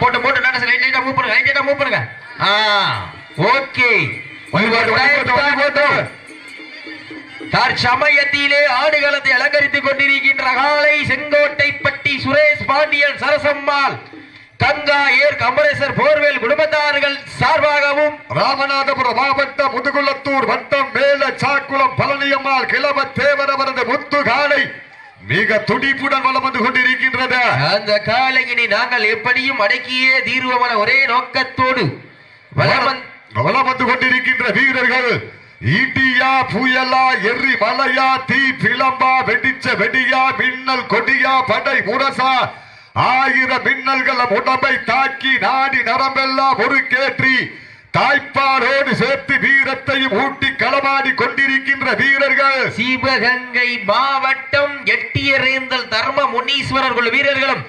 போட்டு போட்டு டான்ஸ் லைட்டா மூவ் பண்ணுங்க, லைட்டா மூவ் பண்ணுங்க. ஓகே. தற்சமயத்திலே ஆடுகளத்தை அலங்கரித்துக் கொண்டிருக்கின்ற காலை செங்கோட்டைப்பட்டி சுரேஷ் பாண்டியன் சரசம்மாள் கங்கா ஏர் கம்பரேசர் போர்வேல் குடும்பத்தார்கள் சார்பாகவும் ராமநாதபுரம் மாவட்டம் முதுகுளத்தூர் வட்டம் மேல சாக்குளம் பழனியம்மாள் கிளவ தேவர் அவரது முத்து காலை மிக துடிப்புடன் வலம் வந்து கொண்டிருக்கின்றது. அந்த காலையினை நாங்கள் எப்படியும் அடக்கியே தீர்வமான ஒரே நோக்கத்தோடு வலம் வந்து கொண்டிருக்கின்ற வீரர்கள் ஈட்டியா புயலா எரி மலையா தீ பிளம்பா வெடிச்ச வெடியா மின்னல் கொடியா படை முரசா 1000 மின்னல்கள் உடம்பை தாக்கி நாடி நரம்பெல்லாம் முறுக்கேற்றி தாய்ப்பாலோடு சேர்த்து வீரத்தையும் ஊட்டி களமாடி கொண்டிருக்கின்ற வீரர்கள் சிவகங்கை மாவட்டம் எட்டியரேந்தல் தர்ம முனீஸ்வரர் குழு வீரர்களும்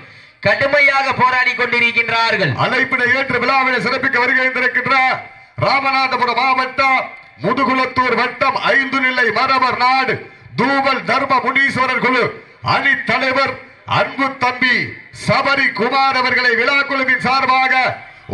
கடுமையாக போராடி கொண்டிருக்கின்றார்கள். அழைப்பினை ஏற்று விழாவினை சிறப்பிக்க வருகின்ற ராமநாதபுரம் மாவட்டம் முதுகுளத்தூர் வட்டம் 5 நிலை மரவர் நாடு தூவல் தர்ம முனீஸ்வரர் குழு அணி தலைவர் அன்பு தம்பி சபரி குமார் அவர்களை விழா குழுவின் சார்பாக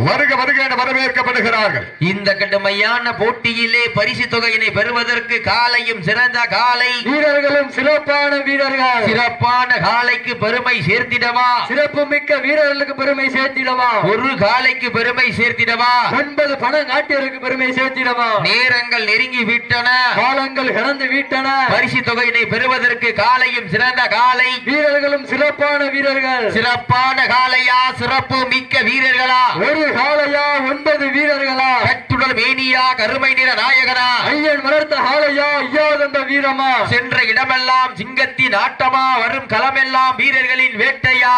வருக வருக என வரவேற்கப்படுகிறார்கள். இந்த கடுமையான போட்டியிலே பரிசு தொகையினை பெறுவதற்கு காலையும் சிறந்த காலை வீரர்களும் சிறப்பான வீரர்கள் சிறப்பான காலைக்கு பெருமை சேர்த்திடவா, சிறப்பு மிக்க வீரர்களுக்கு பெருமை சேர்த்திடவா, ஒரு காலைக்கு பெருமை சேர்த்திடவா, 9 பண நாட்டியருக்கு பெருமை சேர்த்திடவா. நேரங்கள் நெருங்கி விட்டன, காலங்கள் கடந்து விட்டன. பரிசு தொகையினை பெறுவதற்கு காலையும் சிறந்த காலை வீரர்களும் சிறப்பான வீரர்கள் சிறப்பான காலையா சிறப்பு மிக்க வீரர்களா, ஒரு காளையா 9 வீரர்களா, கட்டுடல் மேனியா கருமை நிற நாயகனா, ஐயன் வளர்த்த காளையா ஐயாதந்த வீரமா, சென்ற இடமெல்லாம் சிங்கத்தின் ஆட்டமா வரும் களமெல்லாம் வீரர்களின் வேட்டையா,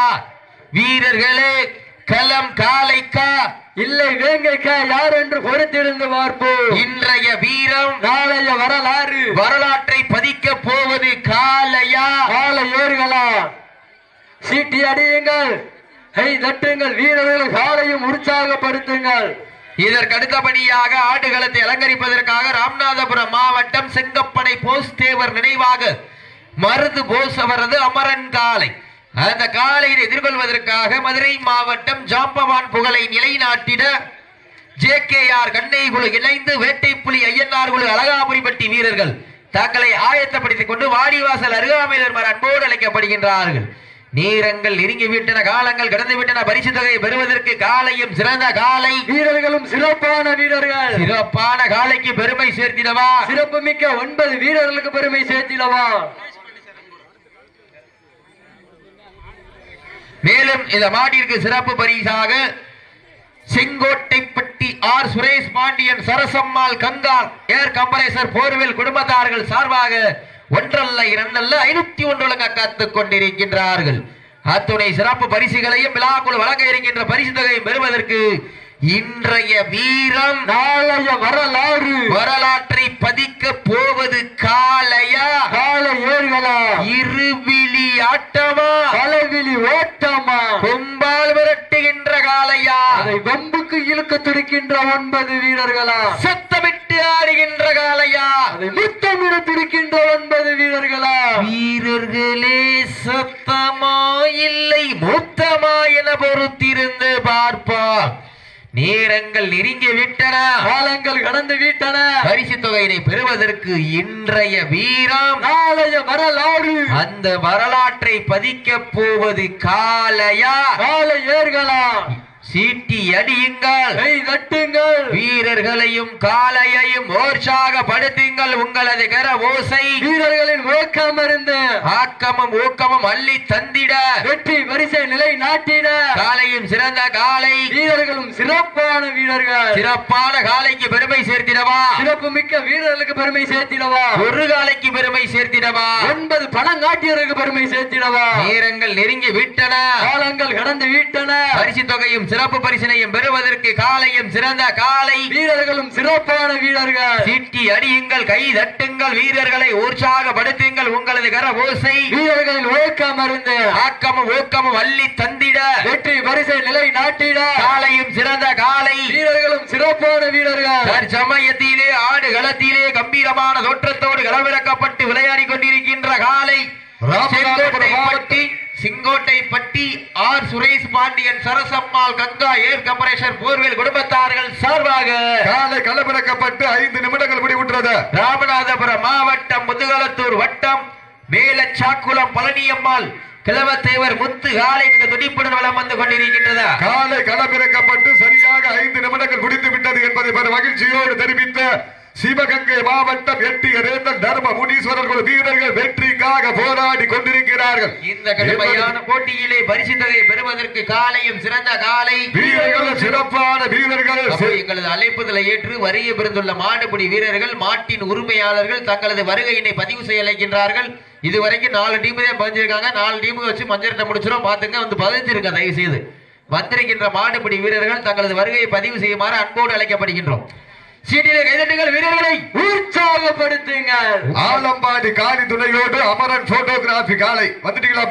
வீரர்களே களம் காளைக்கா இல்லை வேங்கைக்கா யார் என்று பொறுத்திருந்து பார்ப்போம். இன்றைய வீரம் நாளைய வரலாறு, வரலாற்றை பதிக்க போவது காளையா காளையோர்களா. சீட்டி அடியுங்கள், கை தட்டுங்கள், வீரர்கள் காலையும் உற்சாகப்படுத்துங்கள். இதற்கு அடுத்தபடியாக ஆடுகளத்தை அலங்கரிப்பதற்காக ராமநாதபுரம் மாவட்டம் செங்கப்பனை போஸ் தேவர் நினைவாக மருது போஸ் அவரது அமரன் காலை, அந்த காலையை எதிர்கொள்வதற்காக மதுரை மாவட்டம் ஜாம்பவான் புகழை நிலைநாட்டிட JKR கண்ணை குழு இணைந்து வேட்டைப்புலி ஐயனார் குழு அழகாபுரிப்பட்டி வீரர்கள் தங்களை ஆயத்தப்படுத்திக் கொண்டு வாடிவாசல் அருகாமையில் அன்போடு அழைக்கப்படுகின்றார்கள். நேரங்கள் நெருங்கி விட்டன, காலங்கள் கடந்து விட்டன. பரிசு தொகையை பெறுவதற்கு காலையும் சிறந்த காலை வீரர்களும் சிறப்பான வீரர்கள் சிறப்பான காலைக்கு பெருமை சேர்த்திடவா, சிறப்பு மிக்க 9 வீரர்களுக்கு பெருமை சேர்த்திடவா. மேலும் இந்த மாட்டிற்கு சிறப்பு பரிசாக செங்கோட்டைப்பட்டி ஆர் சுரேஷ் பாண்டியன் சரசம்மாள் கங்கால் ஏர் கம்பரேசர் போர்வேல் குடும்பத்தார்கள் சார்பாக ஒன்றல்ல இரண்டல்ல 501 காத்துக் கொண்டிருக்கின்றார்கள். அத்துணை சிறப்பு பரிசுகளையும் விழாக்குழு வழங்க இருக்கின்ற பரிசு தொகையை பெறுவதற்கு இன்றைய வீரம் நாளைய வரலாறு, வரலாற்றை பதிக்க போவது காளையா காளையோர்களா, இருவிழி ஆட்டமா தலைவிழி ஓட்டமா, கொம்பால் விரட்டுகின்ற காளையா, அதை வம்புக்கு இழுக்க துடிக்கின்ற 9 வீரர்களா, சத்தமிட்டு ஆடுகின்ற காளையா, அதை முத்தமிட துடிக்கின்ற 9 வீரர்களா. வீரர்களே சத்தமா இல்லை மூத்தமா என பொறுத்திருந்து பார்ப்பார். நேரங்கள் நெருங்கி விட்டன, காலங்கள் கடந்து விட்டன. பரிசு தொகையினை பெறுவதற்கு இன்றைய வீரம் நாளைய வரலாறு, அந்த வரலாற்றை பதிக்க போவது காளையா காளையர்களா. சீட்டி அடியுங்கள், கை தட்டுங்கள், வீரர்களையும் காளையையும் உற்சாகப்படுத்துங்கள். உங்களது கர ஓசை வீரர்களின் ஊக்கம் இருந்து ஆக்கமும் ஊக்கமும் அள்ளி தந்திட வெற்றி வரிசை நிலை நாட்டிட காலையும் சிறந்த காலை வீரர்களும் சிறப்பான வீரர்கள் சிறப்பான காலைக்கு பெருமை சேர்த்திடவா, சிறப்பு மிக்க வீரர்களுக்கு பெருமை சேர்த்திடவா, ஒரு காலைக்கு பெருமை சேர்த்திடவா, 9 பணங்காட்டியருக்கு பெருமை சேர்த்திடவா. நேரங்கள் நெருங்கி விட்டன, காலங்கள் கடந்து விட்டன. பரிசு தொகையும் சிறப்பு பரிசினையும் பெறுவதற்கு காலையும் சிறந்த காலை வீரர்களும் சிறப்பான வீரர்கள். சீட்டி அடியுங்கள், கை தட்டுங்கள், வீரர்களை உற்சாகப்படுத்துங்கள். உங்களது கர ஓசை வீரர்களின் ஊக்கம் இருந்து ஆக்கமும் ஊக்கமும் அள்ளி தந்திட வெற்றி வரிசை நிலை நாட்டிட காலையும் சிறந்த காலை வீரர்களும் சிறப்பான வீரர்கள். தற்சமயத்திலே ஆடுகளத்திலே கம்பீரமான தோற்றத்தோடு களமிறக்கப்பட்டு விளையாடி கொண்டிருக்கின்ற காலை செங்கோட்டை பட்டி ஆர் சுரேஷ் பாண்டியன் சரசம்மாள் கங்கா ஏர் கம்பரேஷன் போர்வேல் குடும்பத்தார்கள் சார்பாக காலை களமிறக்கப்பட்டு 5 நிமிடங்கள் முடிவுற்றது. ராமநாதபுரம் மாவட்டம் முதுகலத்தூர் வட்டம் மேலச்சாக்குளம் பழனியம்மாள் கிழவத்தேவர் முத்து காலை மிக துடிப்புடன் வளம் வந்து கொண்டிருக்கின்றதா. காலை களமிறக்கப்பட்டு சரியாக 5 நிமிடங்கள் முடிந்து விட்டது என்பதை பெரும் மகிழ்ச்சியோடு தெரிவித்த சிவகங்கை மாவட்டம் எட்டியரேந்தல் தர்ம முனீஸ்வரர்கள் வீரர்கள் வெற்றிக்காக போராடி கொண்டிருக்கிறார்கள். இந்த கடுமையான போட்டியிலே பரிசு தொகை பெறுவதற்கு காலையும் சிறந்த காலை வீரர்கள் சிறப்பான வீரர்கள் எங்களது அழைப்புதலை ஏற்று வருகை பெறுந்துள்ள மாடுபிடி வீரர்கள் மாட்டின் உரிமையாளர்கள் தங்களது வருகையினை பதிவு செய்ய அழைக்கின்றார்கள். இதுவரைக்கும் 4 டீம் தான் பதிஞ்சிருக்காங்க. 4 டீமுக்கு வச்சு மஞ்சள் முடிச்சிடும். பாத்துங்க வந்து பதிஞ்சிருக்க தயவு செய்து வந்திருக்கின்ற மாடுபிடி வீரர்கள் தங்களது வருகையை பதிவு செய்யுமாறு அன்போடு அழைக்கப்படுகின்றோம். சீட்டிலே கைதட்டுங்கள், வீரர்களை உற்சாகப்படுத்துங்கள். ஆலம்பாடி காளி துணையோடு அமரன் போட்டோகிராபி காலை வந்துட்டீங்களா?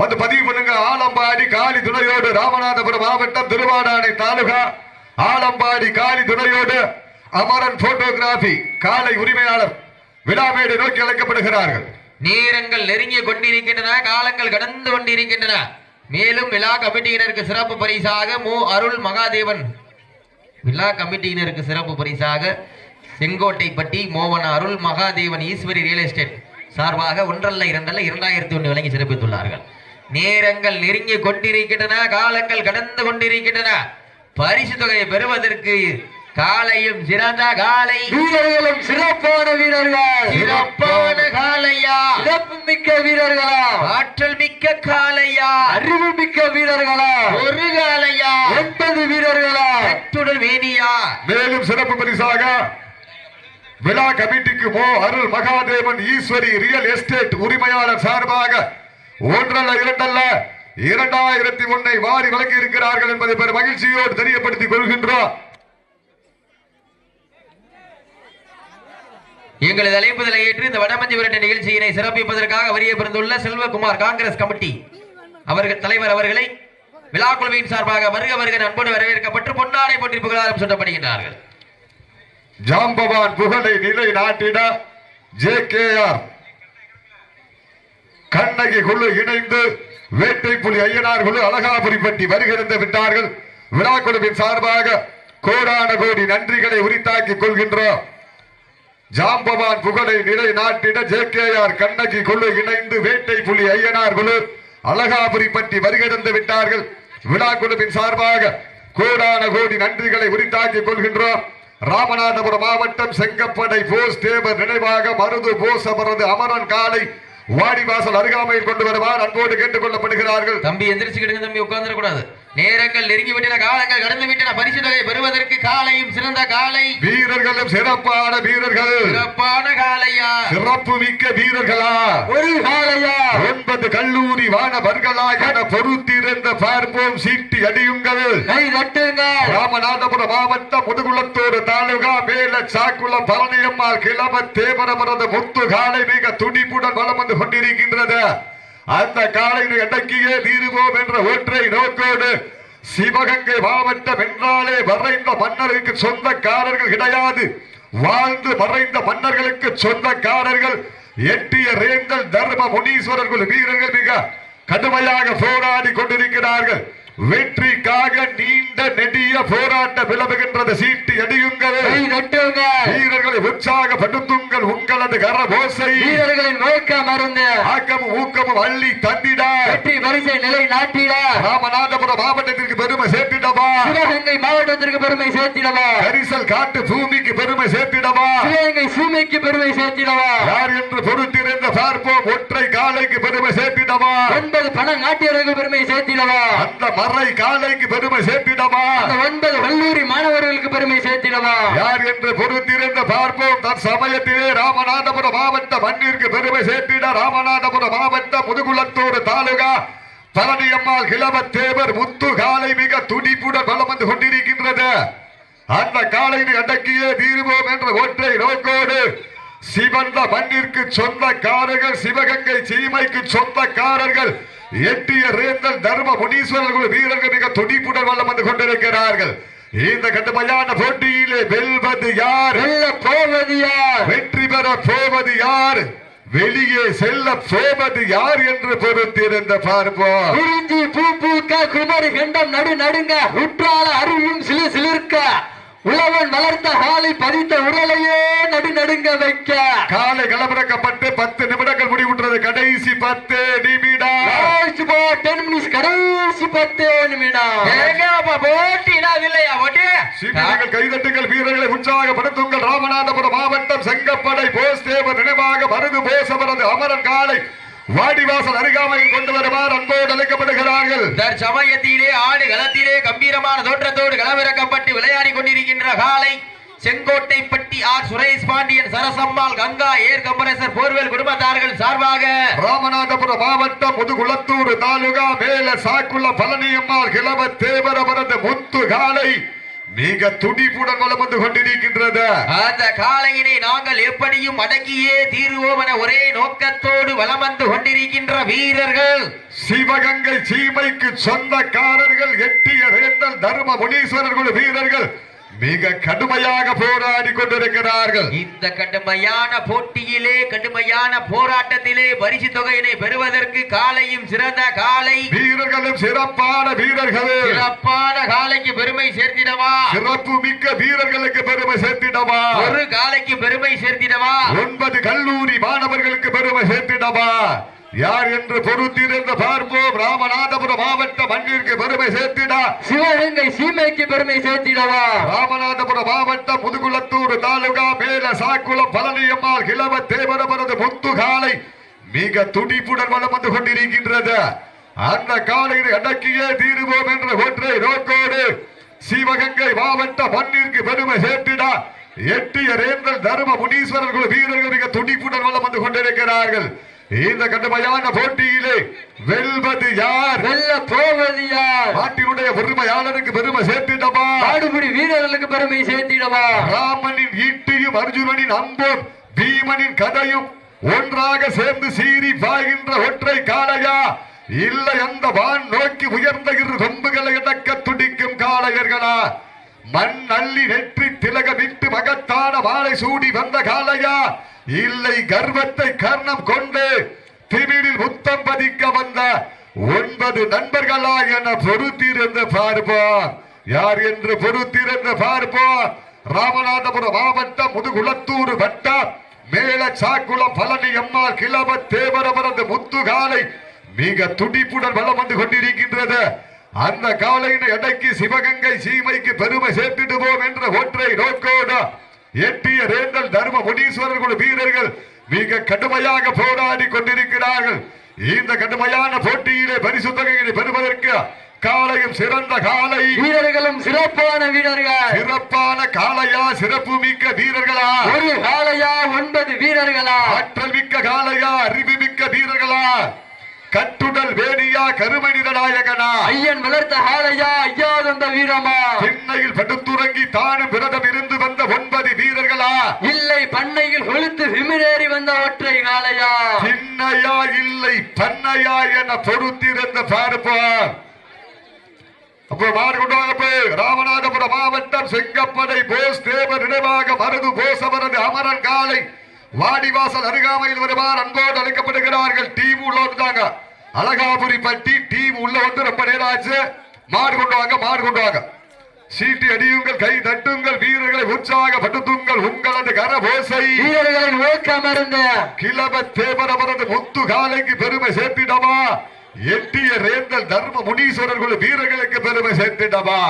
வந்து பதிவு பண்ணுங்க. ஆலம்பாடி காளி துணையோடு ராமநாதபுரம் மாவட்டம் திருவாடானை தாலுகா ஆலம்பாடி காளி துணையோடு அமரன் போட்டோகிராபி காலை உரிமையாளர் விழாமேடு நோக்கி அழைக்கப்படுகிறார்கள். நேரங்கள் நெருங்கி கொண்டிருக்கின்றன, காலங்கள் கடந்து கொண்டிருக்கின்றன. மேலும் விழா கமிட்டியினருக்கு சிறப்பு பரிசாக மு அருள் மகாதேவன் விழா கமிட்டியினருக்கு சிறப்பு பரிசாக செங்கோட்டைப்பட்டி மோவன அருள் மகாதேவன் ஈஸ்வரி ரியல் எஸ்டேட் சார்பாக 1 அல்ல 2 அல்ல 2001 வழங்கி சிறப்பித்துள்ளார்கள். நேரங்கள் நெருங்கி கொண்டிருக்கின்றன, காலங்கள் கடந்து கொண்டிருக்கின்றன. பரிசு தொகையை பெறுவதற்கு காலையும் சிறந்த காலை வீரர்களும் சிறப்பான வீரர்கள் சிறப்பான காலையா சிறப்பு மிக்க வீரர்களா ஆற்றல் மிக்க காலையா அறிவு மிக்க வீரர்களா ஒரு காலையா 9 வீரர்களா எட்டுடன் வேணியா. மேலும் சிறப்பு பரிசாக விழா கமிட்டிக்கு மோ அருள் மகாதேவன் ஈஸ்வரி ரியல் எஸ்டேட் உரிமையாளர் சார்பாக 1 அல்ல 2 அல்ல 2001 வாரி வழங்கி இருக்கிறார்கள் என்பதை பெரும் மகிழ்ச்சியோடு தெரியப்படுத்திக் கொள்கின்றோம். எங்களது அழைப்புதலை ஏற்று இந்த வடமஞ்சி விரட்ட நிகழ்ச்சியினை சிறப்பிப்பதற்காக வரிய பிறந்துள்ள செல்வகுமார் காங்கிரஸ் கமிட்டி அவர்கள் தலைவர் அவர்களை விழா குழுவின் சார்பாக வருக வருக அன்போடு வரவேற்கப்பட்டு பொன்னாடை போற்றி புகழாரம் சொல்லப்படுகின்றார்கள். ஜாம்பவான் புகழை நிலை நாட்டிட JKR கண்ணகி குழு இணைந்து வேட்டை புலி ஐயனார் குழு அழகாபுரிப்பட்டி வருகிறது விட்டார்கள். விழா குழுவின் சார்பாக கோடான கோடி நன்றிகளை உரித்தாக்கிக் கொள்கின்றோம். ஜாம்பவான் புகழை நிலை நாட்டிட JKR கண்ணகி குழு இணைந்து வேட்டை புலி ஐயனார் குழு அழகாபுரிப்பட்டி வருகிறது விட்டார்கள். விழா குழுவின் சார்பாக கோடான கோடி நன்றிகளை உரித்தாக்கிக் கொள்கின்றோம். ராமநாதபுரம் மாவட்டம் செங்கப்படை போஸ் தேவர் நினைவாக மருது போஸ் அவரது அமரன் காலை வாடிவாசல் அருகாமையில் கொண்டு வருவார் அன்போடு கேட்டுக் கொள்ளப்படுகிறார்கள். தம்பி எந்திரிச்சுக்கிடுங்க தம்பி, உட்கார்ந்துட கூடாது. நேரங்கள் நெருங்கி விட்டன, காலங்கள் கடந்து விட்டன. பரிசு தொகை பெறுவதற்கு காலையும் சிறந்த காலை வீரர்களும் சிறப்பான வீரர்கள் சிறப்பான காலையா சிறப்பு மிக்க வீரர்களா ஒரு காலையா 9 கல்லூரி வானவர்களா என பொறுத்திருந்த பார்ப்போம். சீட்டி அடியுங்கள், கை தட்டுங்கள். ராமநாதபுரம் மாவட்டம் முதுகுளத்தூர் தாலுகா மேல சாக்குளம் பழனியம்மாள் கிழவ தேவரமரது முத்து காலை மிக துடிப்புடன் வலம் வந்து கொண்டிருக்கின்றது. அந்த காலையை அடக்கியே தீருவோம் என்ற ஒற்றை நோக்கோடு சிவகங்கை மாவட்டம் என்றாலே மறைந்த மன்னருக்கு சொந்தக்காரர்கள் கிடையாது. வாழ்ந்து மறைந்த மன்னர்களுக்கு சொந்தக்காரர்கள் எட்டிய ரேந்தல் தர்ம முனீஸ்வரர்கள் வீரர்கள் மிக கடுமையாக போராடி கொண்டிருக்கிறார்கள். வெற்றிக்காக நீண்ட நெடிய போராட்ட விளவுகின்றது. சீட்டி அடியுங்கள், வீரர்களை உற்சாகப்படுத்துங்கள். உங்களது கரபோசை வீரர்களின் நோக்க மருந்து ஆக்கமும் ஊக்கமும் அள்ளி தந்திட வெற்றி வரிசை நிலை நாட்டிட ராமநாதபுரம் மாவட்டத்திற்கு பெருமை சேர்த்திடவா, சிவகங்கை மாவட்டத்திற்கு பெருமை சேர்த்திடவா, கரிசல் காட்டு பூமிக்கு பெருமை சேர்த்திடவா, சிவகங்கை பூமிக்கு பெருமை சேர்த்திடவா, யார் என்று பொறுத்திருந்த பார்ப்போம். ஒற்றை காலைக்கு பெருமை சேர்த்திடவா, 9 பண நாட்டியர்களுக்கு பெருமை சேர்த்திடவா, அந்த மறை காலைக்கு பெருமை சேர்த்திடவா, 9 கல்லூரி மாணவர்களுக்கு பெருமை சேர்த்திடவா, யார் என்று பொறுத்திருந்த பார்ப்போம். தற்சமயத்திலே ராமநாதபுரம் மாவட்ட மண்ணிற்கு பெருமை சேர்த்திட ராமநாதபுரம் மாவட்டம் முதுகுளத்தூர் தாலுகா பழனியம்மாள் கிழவத்தேவர் முத்து காலை மிக துடிப்புடன் வலம் வந்து கொண்டிருக்கின்றது. அந்த காலையை அடக்கியே தீருவோம் என்ற ஒற்றை நோக்கோடு சிவந்த மண்ணிற்கு சொந்தக்காரர்கள், சிவகங்கை சீமைக்கு சொந்தக்காரர்கள், எட்டிய ரேந்தல் தர்ம முனீஸ்வரர்கள் வீரர்கள் மிக துடிப்புடன் வலம் வந்து கொண்டிருக்கிறார்கள். இந்த கடுமையான போட்டியிலே வெல்வது யார், வெல்ல போவது யார், வெற்றி பெற போவது யார், வெளியே செல்ல போவது யார் என்று பொறுத்திருந்த பார்ப்போம். குறிஞ்சி பூ பூக்க குமரி கண்டம் நடு நடுங்க உற்றால அருவியும் சிலு சிலிர்க்க உழவன் வளர்த்த காலை பதித்த உடலையே நடு நடுங்க வைக்க காலை களமிறக்கப்பட்டு 10 நிமிடங்கள் முடிவுற்றது. கடைசி 10 நிமிடம். கடைசி 10 நிமிடம். சீனியர்கள் கைதட்டுங்கள், வீரர்களை உற்சாகப்படுத்துங்கள். ராமநாதபுரம் மாவட்டம் செங்கப்படை போஸ்தேவர் நினைவாக மருது போசவரது அமரன் காலை வாடிவாசல் அருகாமையில் கொண்டு வருமாறு அன்போடு அழைக்கப்படுகிறார்கள். தற்சமயத்திலே ஆடு களத்திலே கம்பீரமான தோற்றத்தோடு களமிறக்கப்பட்டு விளையாடி கொண்டிருக்கின்ற காலை செங்கோட்டைப்பட்டி ஆர் சுரேஷ் பாண்டியன், சரசம்மாள், கங்கா ஏர் கம்பரசர் போர்வேல் குடும்பத்தார்கள் சார்பாக ராமநாதபுரம் மாவட்டம் முதுகுளத்தூர் தாலுகா மேல சாக்குள்ள பழனியம்மாள் கிளவ தேவரவரது முத்து காலை மிக துடிப்புடன் வலம் வந்து கொண்டிருக்கின்றது. அந்த காளையினை நாங்கள் எப்படியும் அடக்கியே தீர்வோம் என ஒரே நோக்கத்தோடு வலம் வந்து கொண்டிருக்கின்ற வீரர்கள் சிவகங்கை சீமைக்கு சொந்தக்காரர்கள் எட்டிய ரேந்தல் தர்ம முனீஸ்வரர் குழு வீரர்கள் மிக கடுமையாக போராடி கொண்டிருக்கிறார்கள். இந்த கடுமையான போட்டியிலே கடுமையான போராட்டத்திலே பரிசு தொகையினை பெறுவதற்கு காலையும் சிறந்த காலை வீரர்களும் சிறப்பான வீரர்கள். சிறப்பான காலைக்கு பெருமை சேர்த்திடவா, சிறப்பு மிக்க வீரர்களுக்கு பெருமை சேர்த்திடவா, ஒரு காலைக்கு பெருமை சேர்த்திடவா, 9 கல்லூரி மாணவர்களுக்கு பெருமை சேர்த்திடவா, யார் என்று பொறுத்திருந்த பார்ப்போம். ராமநாதபுரம் மாவட்ட மண்ணிற்கு பெருமை சேர்த்திடா, சிவகங்கை சீமைக்கு பெருமை சேர்த்திடவா. ராமநாதபுரம் மாவட்டம் முதுகுளத்தூர் தாலுகா மேல சாக்குளம் பழனியம்மாள் கிளவ தேவரவரது முத்து காலை மிக துடிப்புடன் வலம் வந்து கொண்டிருக்கின்றது. அந்த காலையை அடக்கியே தீருவோம் என்ற ஒற்றை நோக்கோடு சிவகங்கை மாவட்ட மண்ணிற்கு பெருமை சேர்த்திடா எட்டிய ரேந்தல் தர்ம முனீஸ்வரர் குழு வீரர்கள் மிக துடிப்புடன் வலம் வந்து கொண்டிருக்கிறார்கள். இந்த கடுமையான போட்டியிலே வெல்வது யார், வெல்ல போவது யார், நாட்டினுடைய பெருமையாளருக்கு பெருமை சேர்த்திடவா, ஆடுபுடி வீரர்களுக்கு பெருமை சேர்த்திடவா. ராமனின் ஈட்டியும் அர்ஜுனனின் அம்பும் பீமனின் கதையும் ஒன்றாக சேர்ந்து சீறி பாய்கின்ற ஒற்றை காளையா, இல்லை அந்த வான் நோக்கி உயர்ந்த 2 கொம்புகளை அடக்க துடிக்கும் காளையர்களா, மண் அள்ளி நெற்றி திலகமிட்டு மகத்தான வாளை சூடி வந்த காளையா, இல்லை கர்வத்தை கர்ணம் கொண்டு திமிரில் முத்தம் பதிக்க வந்த 9 நண்பர்களா என பொறுத்திருந்து பார்ப்போம். யார் என்று பொறுத்திருந்து பார்ப்போம். ராமநாதபுரம் மாவட்டம் முதுகுளத்தூர் வட்டம் மேல சாக்குளம் பழனி அம்மாள் கிளவ தேவரவரது முத்து காலை மிக துடிப்புடன் வலம் வந்து கொண்டிருக்கின்றது. அந்த காலையினை அடக்கி சிவகங்கை சீமைக்கு பெருமை சேர்த்திடுவோம் என்ற ஒற்றை நோக்கோடு எட்டிய ரேந்தல் தர்ம முனீஸ்வரர் குழு வீரர்கள் மிக கடுமையாக போராடி கொண்டிருக்கிறார்கள். இந்த கடுமையான போட்டியிலே பரிசு தொகையை பெறுவதற்கு காலையும் சிறந்த காலை, வீரர்களும் சிறப்பான வீரர்கள். சிறப்பான காளையா, சிறப்பு மிக்க வீரர்களா, ஒரு காளையா 9 வீரர்களா, ஆற்றல் மிக்க காளையா, அறிவு மிக்க வீரர்களா, கட்டுடல் வேணியா, கருமனித நாயகனா, ஐயன் வளர்த்த காளையா, ஐயா தந்த வீரமா, திண்ணையில் படுத்துறங்கி தானும் விரதம் இருந்து வந்த 9 வீரர்களா, இல்லை பண்ணையில் கொளுத்து விமிரேறி வந்த ஒற்றை காளையா, திண்ணையா இல்லை பண்ணையா என பொறுத்திருந்த பார்ப்போம். அப்போ மாறுகொண்டாங்க. ராமநாதபுரம் மாவட்டம் செங்கப்படை போஸ் தேவர் நினைவாக மருது போசவரது அமரன் காலை வாடிவாசல் அருகாமையில் வருமாறு அன்போடு அழைக்கப்படுகிறார்கள். டீம் உள்ள வந்துட்டாங்க. அழகாபுரி பட்டி டீம் உள்ள வந்து ரொம்ப நேரம் ஆச்சு. மாடு கொண்டு வாங்க. சீட்டி அடியுங்கள், கை தட்டுங்கள், வீரர்களை உற்சாகப்படுத்துங்கள். உங்களது கரபோசை வீரர்களின் ஊக்கமருந்து கிளவ தேவரவரது முத்து காலைக்கு பெருமை சேர்த்திடவா, எட்டிய ரேந்தல் தர்ம முனீஸ்வரர் குழு வீரர்களுக்கு பெருமை சேர்த்திடவா,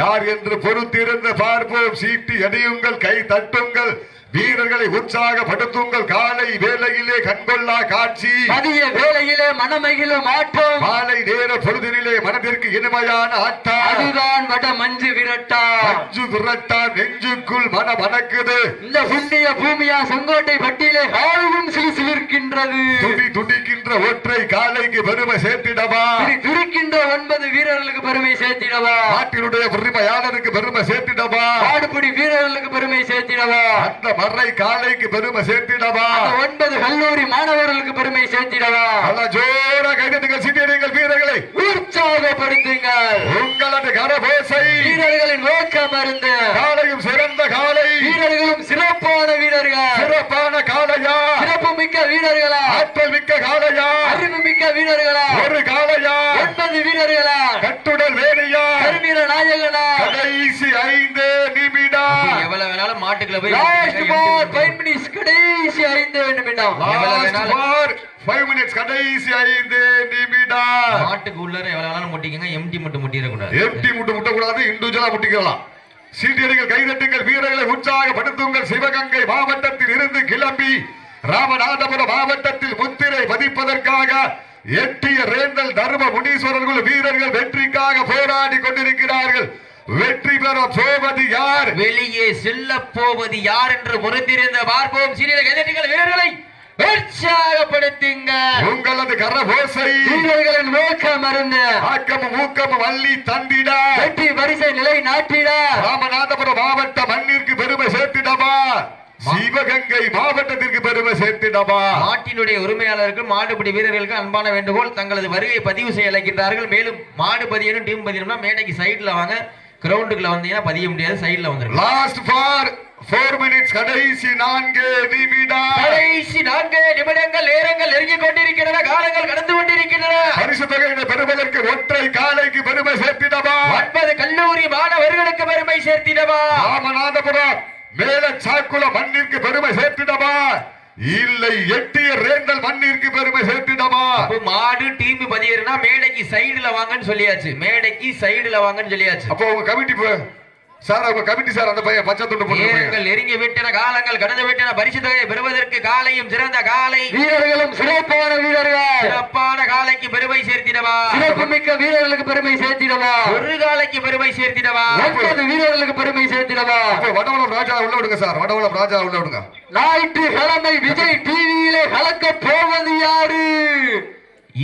யார் என்று பொறுத்திருந்து பார்ப்போம். சீட்டி அடியுங்கள், கை தட்டுங்கள், வீரர்களை உற்சாகப்படுத்துங்கள். காலை வேளையிலே கண்கொள்ளா காட்சி, மதிய வேளையிலே மனமகிழும் ஆட்டம், மாலை நேர பொழுதினிலே மனதிற்கு இனிமையான ஆட்டம். அதுதான் வட மஞ்சு விரட்டா. மஞ்சு விரட்டா நெஞ்சுக்குள் மனம் மணக்குது. இந்த புண்ணிய பூமியா செங்கோட்டை பட்டியலே காலையும் சிலிர்க்கின்றது. துடிக்கின்ற ஒற்றை காலைக்கு பெருமை சேர்த்திடவா, துடிக்கின்ற 9 வீரர்களுக்கு பெருமை சேர்த்திடவா, நாட்டினுடைய உரிமையாளருக்கு பெருமை சேர்த்திடவா, ஆடுபுடி வீரர்களுக்கு பெருமை சேர்த்திடவா, அந்த மர்ரை காலைக்கு பெருமை சேர்த்திடவா, 9 கல்லூரி மாணவர்களுக்கு பெருமை சேர்த்திடவா. ஜோர கைதட்டுங்கள், சீட்டியடிங்கள், வீரர்களை உற்சாகப்படுத்துங்கள். உங்களது கரபோசை வீரர்களின் நோக்கம் மருந்து காலையும் சிறந்த காலை, வீரர்களும் சிறப்பான வீரர்கள், சிறப்பான காலையா, சிறப்பு மிக்க வீரர்களா ஆற்றல் மிக்க காளையா அறிவு மிக்க வீரர்களா ஒரு காளையா 9 வீரர்களா கட்டுடல் வேலையா கருமீர நாயகனா கடைசி 5 நிமிடம் எவ்வளவு வேணாலும் மாட்டுக்குள்ள போய் லாஸ்ட் பார் 5 மினிட்ஸ் கடைசி 5 நிமிடம் லாஸ்ட் பார் 5 மினிட்ஸ் கடைசி 5 நிமிடம் மாட்டுக்கு உள்ள எவ்வளவு வேணாலும் முட்டிக்கங்க எம்டி மட்டும் முட்டிட கூடாது எம்டி முட்ட கூடாது இண்டிவிஜுவலா முட்டிக்கலாம் சீட்டியடிகள் கைதட்டுங்கள் வீரர்களை உற்சாகப்படுத்துங்கள் சிவகங்கை மாவட்டத்தில் இருந்து கிளம்பி ராமநாதபுரம் மாவட்டத்தில் முத்திரை பதிப்பதற்காக எட்டிய ரேந்தல் தர்ம முனீஸ்வரர்கள் வீரர்கள் வெற்றிக்காக போராடி கொண்டிருக்கிறார்கள் வெற்றி பெற போவது யார் வெளியே செல்ல போவது யார் என்று பொறுத்திருந்த பார்ப்போம் சீரியல் கைதட்டுங்கள் வீரர்களை உற்சாகப்படுத்துங்க உங்களது கரகோசை வீரர்களின் நோக்கம் மருந்து ஆக்கமும் ஊக்கமும் அள்ளி தந்திட வெற்றி வரிசை நிலை நாட்டிட ராமநாதபுரம் மாவட்ட மண்ணிற்கு பெருமை சேர்த்திடவா சிவகங்கை மாவட்டத்திற்கு பெருமை சேர்த்திடவா நாட்டினுடைய உரிமையாளர்கள் மாடுபிடி வீரர்களுக்கு அன்பான வேண்டுகோள் தங்களது வருகை பதிவு செய்ய அழைக்கின்றார்கள் மேலும் மாடு பதியணும் டீம் பதியணும்னா மேடைக்கு சைடுல வாங்க கிரவுண்டுக்குள்ள வந்தீங்கன்னா பதிய முடியாது சைடுல வந்துருங்க லாஸ்ட் ஃபார் 4 மினிட்ஸ் கடைசி 4 நிமிடம் கடைசி 4 நிமிடங்கள் நேரங்கள் நெருங்கிக் கொண்டிருக்கின்றன காலங்கள் கடந்து கொண்டிருக்கின்றன பரிசு தொகையினை பெறுவதற்கு ஒற்றை காலைக்கு பெருமை சேர்த்திடவா 9 கல்லூரி மாணவர்களுக்கு பெருமை சேர்த்திடவா ராமநாதபுரம் மேல சாக்குள மண்ணிற்கு பெருமை சேர்த்திடவா இல்லை எட்டிய ரேந்தல் மண்ணிற்கு பெருமை சேர்த்திடவா மாடு டீம் பதியறனா மேடைக்கு சைடுல வாங்கன்னு சொல்லியாச்சு மேடைக்கு சைடுல வாங்கன்னு சொல்லியாச்சு அப்போ உங்க கமிட்டி சார் உங்க கமிட்டி சார் அந்த பையன் பச்சை துண்டு போட்டு நெருங்கி விட்டன காலங்கள் கடந்து விட்டன பரிசு தொகையை பெறுவதற்கு காலையும் சிறந்த காலை வீரர்களும் சிறப்பான வீரர்கள் சிறப்பான காலைக்கு பெருமை சேர்த்திடவா சிறப்புமிக்க வீரர்களுக்கு பெருமை சேர்த்திடவா ஒரு காலைக்கு பெருமை சேர்த்திடவா 9 வீரர்களுக்கு பெருமை சேர்த்திடவா வடவளம் ராஜா உள்ள விடுங்க சார் வடவளம் ராஜா உள்ள விடுங்க ஞாயிற்றுக்கிழமை விஜய் டிவியிலே கலக்க போவது யாரு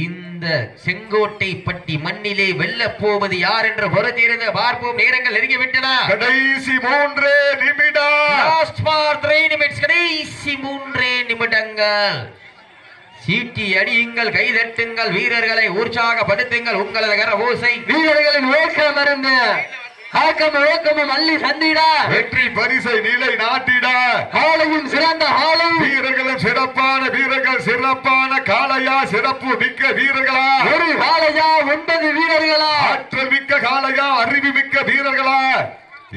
இந்த செங்கோட்டை பட்டி மண்ணிலே வெல்ல போவது யார் என்று பொறுத்திருந்த பார்ப்போம் நேரங்கள் நெருங்கி விட்டன கடைசி 3 நிமிடம் லாஸ்ட் ஃபார் 3 நிமிட்ஸ் கடைசி 3 நிமிடங்கள் சீட்டி அடியுங்கள் கைதட்டுங்கள் வீரர்களை உற்சாகப்படுத்துங்கள் உங்களது கர ஓசை வீரர்களின் ஓக்கம் மருந்து ஆக்கமும் அள்ளி சந்திட வெற்றி பரிசை நிலை நாட்டிட காலையும் சிறந்த ஆலை வீரர்களும் சிறப்பான வீரர்கள் சிறப்பான காளையா சிறப்பு மிக்க வீரர்களா ஒரு காளையா 9 வீரர்களா ஆற்றல் மிக்க காளையா அறிவு மிக்க வீரர்களா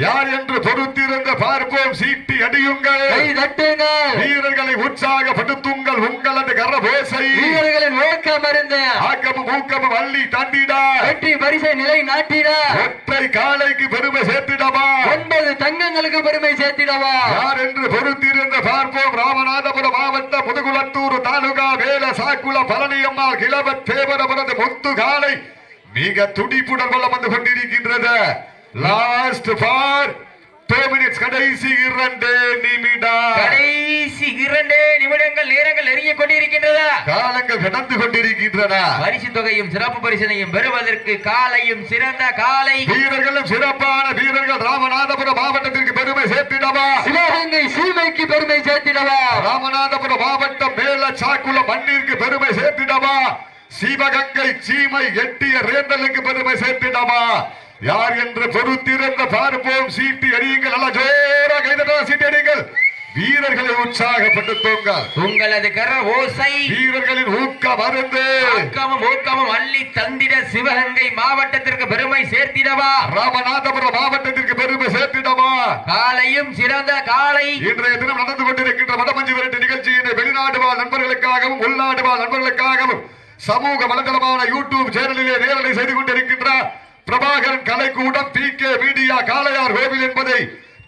யார் என்று பொறுத்திருந்த பார்ப்போம் சீட்டி அடியுங்கள் கை தட்டுங்கள் வீரர்களை உற்சாகப்படுத்துங்கள் உங்களது கரபோசை வீரர்களின் ஓக்கம் மருந்து ஆக்கமும் ஊக்கமும் அள்ளி தாண்டிட வெற்றி பரிசை நிலை நாட்டிட ஒற்றை காலைக்கு பெருமை சேர்த்திடவா 9 தங்கங்களுக்கு பெருமை சேர்த்திடவா யார் என்று பொறுத்திருந்த பார்ப்போம் ராமநாதபுரம் மாவட்டம் முதுகுளத்தூர் தாலுகா வேல சாக்குள பழனியம்மாள் கிழவத் தேவரபுரது முத்து காலை மிக துடிப்புடன் வளம் வந்து கொண்டிருக்கின்றது லாஸ்ட் ஃபார் 2 மினிட்ஸ் கடைசி 2 நிமிடம் கடைசி 2 நிமிடங்கள் நேரங்கள் நெருங்கிக் கொண்டிருக்கின்றன காலங்கள் கடந்து கொண்டிருக்கின்றன பரிசு தொகையும் சிறப்பு பரிசனையும் பெறுவதற்கு காலையும் சிறந்த காலை வீரர்களும் சிறப்பான வீரர்கள் ராமநாதபுரம் மாவட்டத்திற்கு பெருமை சேர்த்திடவா சிவகங்கை சீமைக்கு பெருமை சேர்த்திடவா ராமநாதபுரம் மாவட்டம் மேல சாக்குள மண்ணிற்கு பெருமை சேர்த்திடவா சிவகங்கை சீமை எட்டிய ரேந்தலுக்கு பெருமை சேர்த்திடவா யார் என்று பொறுத்திருந்த பார்ப்போம் சீட்டி அடியுங்கள் நல்ல ஜோரா கைதட்டா சீட்டி அடியுங்கள் வீரர்களை உற்சாகப்படுத்துங்கள் உங்களது கர ஓசை வீரர்களின் ஊக்கம் மருந்து ஊக்கமும் அள்ளி தந்திட சிவகங்கை மாவட்டத்திற்கு பெருமை சேர்த்திடவா ராமநாதபுரம் மாவட்டத்திற்கு பெருமை சேர்த்திடவா காலையும் சிறந்த காலை இன்றைய தினம் நடந்து கொண்டிருக்கின்ற வடமஞ்சி விரட்டு நிகழ்ச்சியினை வெளிநாடு வாழ் நண்பர்களுக்காகவும் உள்நாடு வாழ் நண்பர்களுக்காகவும் சமூக வலைதளமான யூடியூப் சேனலிலே நேரலை செய்து கொண்டிருக்கின்ற பிரபாகரன் கலைக்கூடம் PK மீடியா காளையார் கோவில் என்பதை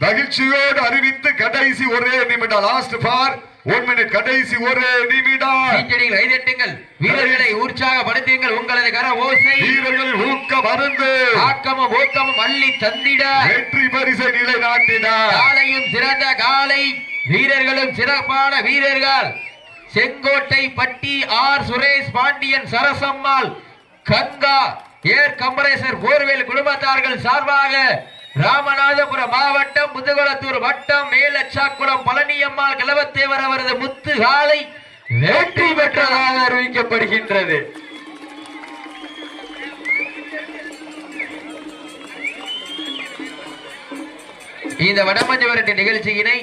மகிழ்ச்சியோடு அறிவித்து கடைசி 1 நிமிடம் லாஸ்ட் ஃபார் 1 மினிட் கடைசி 1 நிமிடம் கைதட்டுங்கள் வீரர்களை உற்சாகப்படுத்துங்கள் உங்களது கர ஓசை வீரர்களின் ஊக்கம் மருந்து ஊக்கமும் அள்ளி தந்திட வெற்றி பரிசை நிலை நாட்டின காலையும் சிறந்த காலை வீரர்களும் சிறப்பான வீரர்கள் செங்கோட்டை பட்டி ஆர் சுரேஷ் பாண்டியன் சரசம்மாள் கங்கா ஏர் கம்பரேசர் போர்வேல் குடும்பத்தார்கள் சார்பாக ராமநாதபுரம் மாவட்டம் முதுகுளத்தூர் வட்டம் மேலச்சாக்குளம் பழனியம்மாள் கிழவத்தேவர் அவரது முத்து காலை வெற்றி பெற்றதாக அறிவிக்கப்படுகின்றது. இந்த வடமஞ்சு விரட்டு நிகழ்ச்சியினை